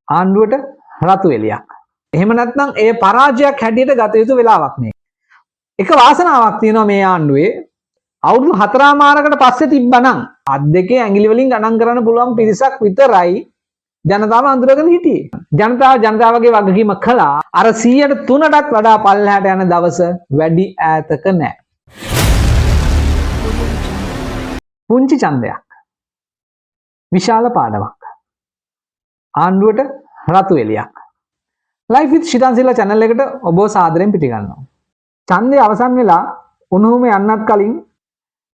ආණ්ඩුවට රතු එළියක්. එහෙම නැත්නම් ඒ පරාජයක් හැටියට ගත යුතු වෙලාවක් නේ. එක වාසනාවක් තියෙනවා මේ ආණ්ඩුවේ. අවුරුදු 4මාරකට පස්සේ තිබ්බනම් අත් දෙකේ ඇඟිලි වලින් ගණන් කරන්න පුළුවන් පිරිසක් විතරයි ජනතාව අඳුරගෙන හිටියේ. ජනතාවගේ වගකීම කළා. අර 103ටත් වඩා පල්ලෙහාට යන දවස වැඩි ඈතක නැහැ. පුංචි ඡන්දයක්. විශාල පාඩමක්. ආණ්ඩුවට රතු එළියක්. Life with Shitanzilla channel එකට ඔබව සාදරයෙන් පිටිගන්නවා. ඡන්දය අවසන් වෙලා උණුහුම යන්නත් කලින්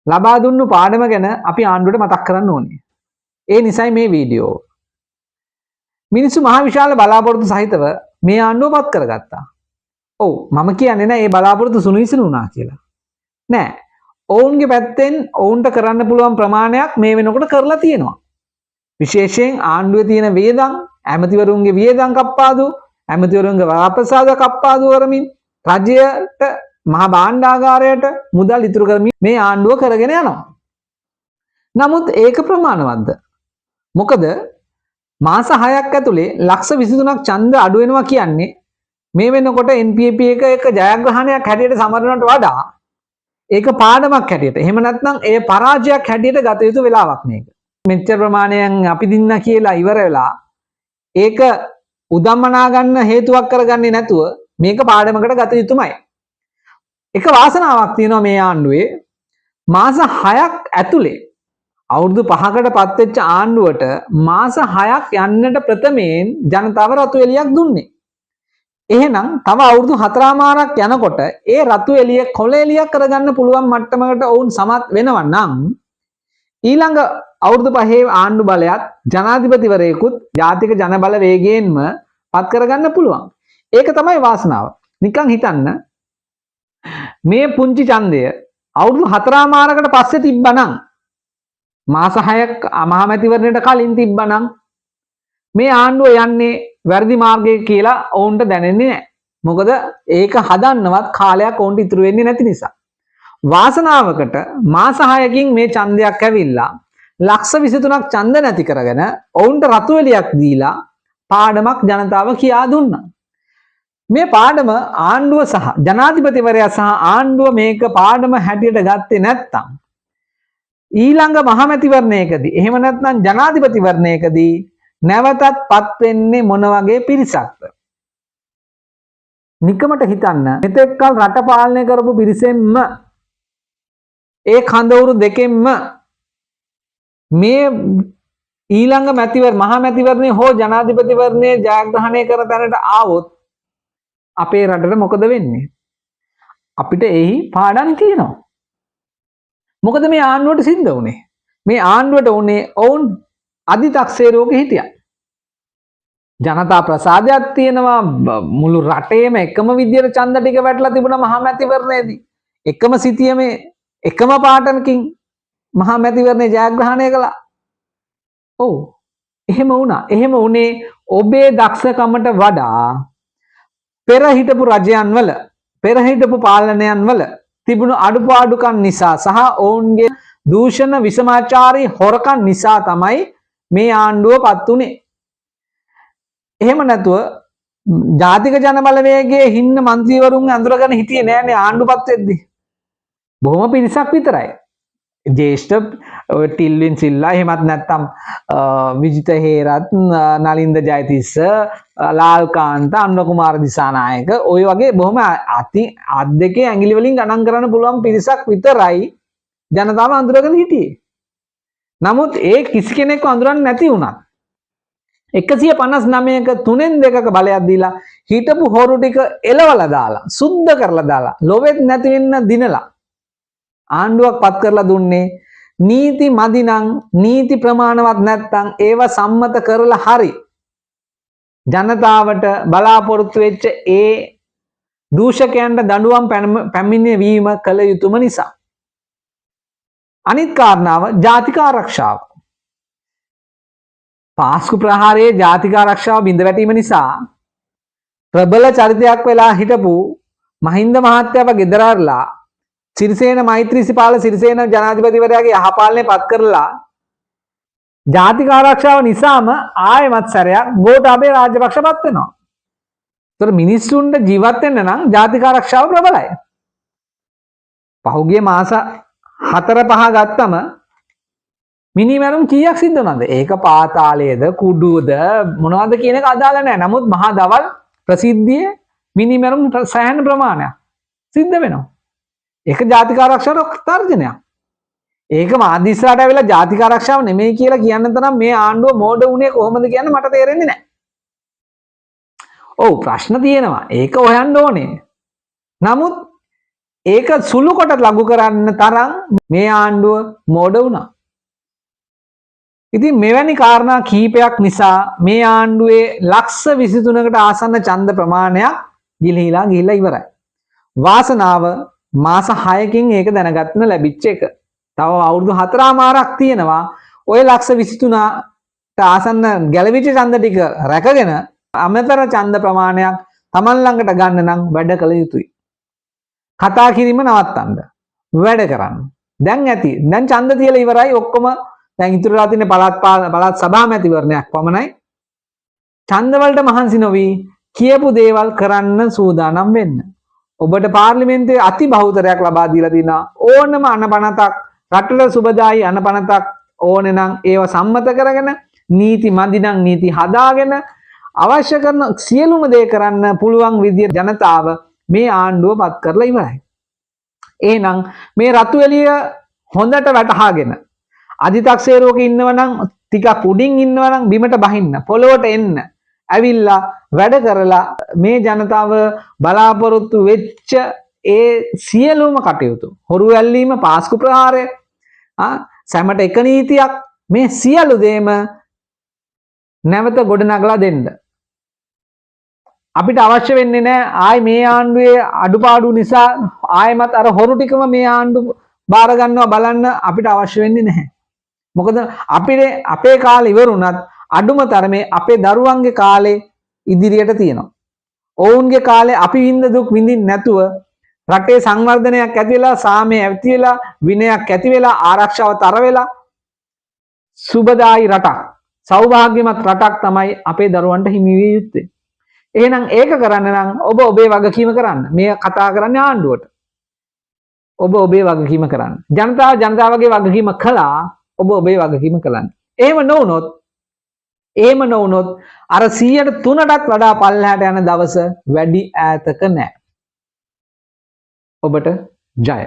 ලබා දුන්නු පාඩම ගැන අපි ආණ්ඩුවට මතක් කරන්න ඕනේ. ඒ නිසයි මේ වීඩියෝ. මිනිස්සු මහ විශාල බලාපොරොත්තු සහිතව මේ ආණ්ඩුව පත් කරගත්තා. ඔව් මම කියන්නේ නෑ මේ බලාපොරොත්තු සුණු වුණා කියලා. නෑ. ඔවුන්ගේ පැත්තෙන් ඔවුන්ට කරන්න පුළුවන් ප්‍රමාණයක් මේ වෙනකොට කරලා තියෙනවා. විශේෂයෙන් ආණ්ඩුවේ තියෙන වේදම්, ඇමතිවරුන්ගේ වියදම් කප්පාදු, ඇමතිවරුන්ගේ වරප්‍රසාද කප්පාදු කරමින් රජයට මහ භාණ්ඩාගාරයට මුදල් ඉතුරු කරමින් මේ ආණ්ඩුව කරගෙන යනවා. නමුත් ඒක ප්‍රමාණවත්ද? මොකද මාස 6ක් ඇතුලේ ලක්ෂ 23ක් ඡන්ද අඩු වෙනවා කියන්නේ මේ වෙනකොට NPP එක ජයග්‍රහණයක් හැටියට සමරනට වඩා ඒක පාඩමක් හැටියට. එහෙම නැත්නම් ඒ පරාජයක් හැටියට ගත යුතු වෙලාවක් මේක. මෙච්චර ප්‍රමාණයෙන් අපි දින්න කියලා ඉවර වෙලා ඒක උදම්මනා ගන්න හේතුවක් කරගන්නේ නැතුව මේක පාඩමකට ගත යුතුමයි. එක වාසනාවක් තියෙනවා මේ ආණ්ඩුවේ මාස 6ක් ඇතුලේ අවුරුදු 5කට පත් වෙච්ච ආණ්ඩුවට මාස 6ක් යන්නට ප්‍රථමයෙන් ජනතාව රතු එළියක් දුන්නේ. එහෙනම් තව අවුරුදු 4මාරක් යනකොට ඒ රතු එළිය කොළ එළියක් කරගන්න පුළුවන් මට්ටමකට වුන් සමත් වෙනවා නම් ඊළඟ අවුරුදු 5 ආණ්ඩු බලයත් ජනාධිපතිවරයෙකුත් ජාතික ජනබල වේගයෙන්ම පත් කරගන්න පුළුවන්. ඒක තමයි වාසනාව. නිකන් හිතන්න මේ පුංචි ඡන්දය අවුරුදු 4මාරකට පස්සේ තිබ්බනම් මාස 6ක් මහමැතිවරණයට කලින් තිබ්බනම් මේ ආණ්ඩුව යන්නේ වැරදි මාර්ගයක කියලා ඔවුන්ට දැනෙන්නේ නැහැ. මොකද ඒක හදන්නවත් කාලයක් ඔවුන්ට ඉතුරු වෙන්නේ නැති නිසා. වාසනාවකට මාස 6කින් මේ ඡන්දයක් ඇවිල්ලා ලක්ෂ 23ක් ඡන්ද නැති කරගෙන ඔවුන්ට රතු එළියක් දීලා පාඩමක් ජනතාව කියා දුන්නා. මේ පාඩම ආණ්ඩුව සහ ජනාධිපතිවරයා සහ ආණ්ඩුව මේක පාඩම හැටියට ගත්තේ නැත්නම් ඊළඟ මහමැතිවරණයකදී එහෙම නැත්නම් ජනාධිපතිවරණයකදී නැවතත් පත් වෙන්නේ මොන වගේ පිරිසක්ද? නිකමට හිතන්න මෙතෙක් කල රට පාලනය කරපු පිරිසෙන්ම ඒ කඳවුරු දෙකෙන්ම මේ ඊළඟ මහමැතිවරණය හෝ ජනාධිපතිවරණය ජයග්‍රහණය කර තැනට ආවොත් අපේ රටට මොකද වෙන්නේ? අපිට එහි පාඩම් තියෙනවා. මොකද මේ ආණ්ඩුවට සිද්ධ වුණේ? මේ ආණ්ඩුවට උනේ ඔවුන් අධිතක්සේරුවක හිටියා. ජනතා ප්‍රසාදයක් තියෙනවා මුළු රටේම එකම විදියට ඡන්ද ටික වැටලා තිබුණා මහමැතිවරණයේදී. එකම සිටියමේ එකම පාඩමකින් මහමැතිවරණය ජයග්‍රහණය කළා. ඔව්. එහෙම වුණා. එහෙම උනේ ඔබේ දක්ෂකමට වඩා පෙර හිටපු රජයන් වල පෙර හිටපු පාලනයන් වල තිබුණු අඩුපාඩුකම් නිසා සහ ඔවුන්ගේ දූෂණ විසමාචාරී හොරකම් නිසා තමයි මේ ආණ්ඩුව පත් උනේ. එහෙම නැතුව ජාතික ජනබලවේගයේ හින්න മന്ത്രിවරුන් අඳුරගෙන හිටියේ නෑනේ ආණ්ඩුපත් වෙද්දී. බොහොම පිරිසක් විතරයි. ජේෂ්ඨ ටිල්වින් සිල්ලා එහෙමත් නැත්නම් විජිත හේරත් නලින්ද ජයතිස්ස ලාල්කාන්ත අන්න කුමාර දිසානායක ඔය වගේ බොහොම අත් දෙකේ ඇඟිලි වලින් ගණන් කරන්න පුළුවන් පිරිසක් විතරයි ජනතාව අඳුරගෙන හිටියේ. නමුත් ඒ කිසි කෙනෙක්ව අඳුරන්නේ නැති වුණා. 159ක 3/2ක බලයක් දීලා හිටපු හොරු ටික එලවලා දාලා සුද්ධ කරලා දාලා ලොවෙත් නැති වෙන්න දිනලා ආණ්ඩුවක් පත් කරලා දුන්නේ නීති මදි නම් නීති ප්‍රමාණවත් නැත්නම් ඒව සම්මත කරලා හරි ජනතාවට බලාපොරොත්තු වෙච්ච ඒ දූෂකයන්ට දඬුවම් පැමිණවීම කළ යුතුම නිසා. අනිත් කාරණාව ජාතික ආරක්ෂාව. පාස්කු ප්‍රහාරයේ ජාතික ආරක්ෂාව බිඳ වැටීම නිසා ප්‍රබල චරිතයක් වෙලා හිටපු මහින්ද මහත්තයාව ගෙදර අරලා සිරිසේන මෛත්‍රීසිපාල සිරිසේන ජනාධිපතිවරයාගේ යහපාලනය පත් කරලා ජාතික ආරක්ෂාව නිසාම ආයෙමත් සැරයක් ගෝඨාභය රාජපක්ෂපත් වෙනවා. ඒතර මිනිස්සුන්ට ජීවත් වෙන්න නම් ජාතික ආරක්ෂාව ප්‍රබලයි. පහුගිය මාස 4-5 ගත්තම මිනිමරුම් කීයක් සිද්ධ වුණාද? ඒක පාතාලයේද කුඩුවද මොනවද කියන එක අදාළ නැහැ. නමුත් මහා දවල් ප්‍රසිද්ධියේ මිනිමරුම් සෑහෙන ප්‍රමාණයක් සිද්ධ වෙනවා. ඒක ජාතික ආරක්ෂාවට තර්ජනයක්. ඒක මාධ්‍ය ඉස්සරහට ඇවිල්ලා ජාතික ආරක්ෂාව නෙමෙයි කියලා කියන්න තරම් මේ ආණ්ඩුව මෝඩ වුණේ කොහොමද කියන්නේ මට තේරෙන්නේ නැහැ. ඔව් ප්‍රශ්න තියෙනවා. ඒක හොයන්න ඕනේ. නමුත් ඒක සුළු කොට ලඝු කරන්න තරම් මේ ආණ්ඩුව මෝඩ වුණා. ඉතින් මෙවැනි කාරණා කීපයක් නිසා මේ ආණ්ඩුවේ ලක්ෂ 23කට ආසන්න ඡන්ද ප්‍රමාණයක් ගිලිහිලා ඉවරයි. වාසනාව මාස 6කින් ඒක දැනගන්න ලැබිච්ච එක. තව අවුරුදු 4මාරක් තියෙනවා. ওই ලක්ෂ 23ට ආසන්න ගැලවිච්ච ඡන්ද ටික රැකගෙන අමතර ඡන්ද ප්‍රමාණයක් Taman ළඟට ගන්න නම් වැඩ කළ යුතුයි. කතා කිරීම නවත්තන්න. වැඩ කරන්න. දැන් ඇති. දැන් ඡන්ද තියලා ඉවරයි ඔක්කොම. දැන් ඉතුරුලා තියෙන පළාත් සභා මැතිවරණයක් පමණයි. ඡන්ද වලට මහන්සි නොවි කියපු දේවල් කරන්න සූදානම් වෙන්න. ඔබට පාර්ලිමේන්තුවේ අති බහුතරයක් ලබා දීලා තිනා ඕනම අනපනතක් රටට සුබදායි අනපනතක් ඕනේ නම් ඒව සම්මත කරගෙන නීති මදි නම් නීති හදාගෙන අවශ්‍ය කරන සියලුම දේ කරන්න පුළුවන් විදියට ජනතාව මේ ආණ්ඩුව පත් කරලා ඉවරයි. එහෙනම් මේ රතු එළිය හොඳට වැටහාගෙන අධිතක්සේරුවක ඉන්නවනම් ටිකක් උඩින් ඉන්නවනම් බිමට බහින්න පොළොවට එන්න ඇවිල්ලා වැඩ කරලා මේ ජනතාව බලාපොරොත්තු වෙච්ච ඒ සියලුම කටයුතු හොරු ඇල්ලීම පාස්කු ප්‍රහාරය සැමට එක නීතියක් මේ සියලු දේම නැවත ගොඩනගලා දෙන්න. අපිට අවශ්‍ය වෙන්නේ නැහැ ආයි මේ ආණ්ඩුවේ අඩුපාඩු නිසා ආයෙමත් අර හොරු ටිකම මේ ආණ්ඩුව බාර ගන්නවා බලන්න අපිට අවශ්‍ය වෙන්නේ නැහැ. මොකද අපේ කාලේ ඉවරුණත් අඩුම තරමේ අපේ දරුවන්ගේ කාලේ ඉදිරියට තියෙනවා. ඔවුන්ගේ කාලේ අපි විඳ දුක් විඳින්න නැතුව රටේ සංවර්ධනයක් ඇති වෙලා සාමය ඇති වෙලා විනයක් ඇති වෙලා ආරක්ෂාව තර වෙලා සුබදායි රටක් සෞභාග්‍යමත් රටක් තමයි අපේ දරුවන්ට හිමි විය යුත්තේ. එහෙනම් ඒක කරන්න නම් ඔබ ඔබේ වගකීම කරන්න. මේ කතා කරන්නේ ආණ්ඩුවට. ඔබ ඔබේ වගකීම කරන්න. ජනතාවගේ වගකීම කළා ඔබ ඔබේ වගකීම කරන්න. එහෙම නොවුනොත් අර 103ටත් වඩා පල්ලෙහාට යන දවස වැඩි ඈතක නැහැ. ඔබට ජය.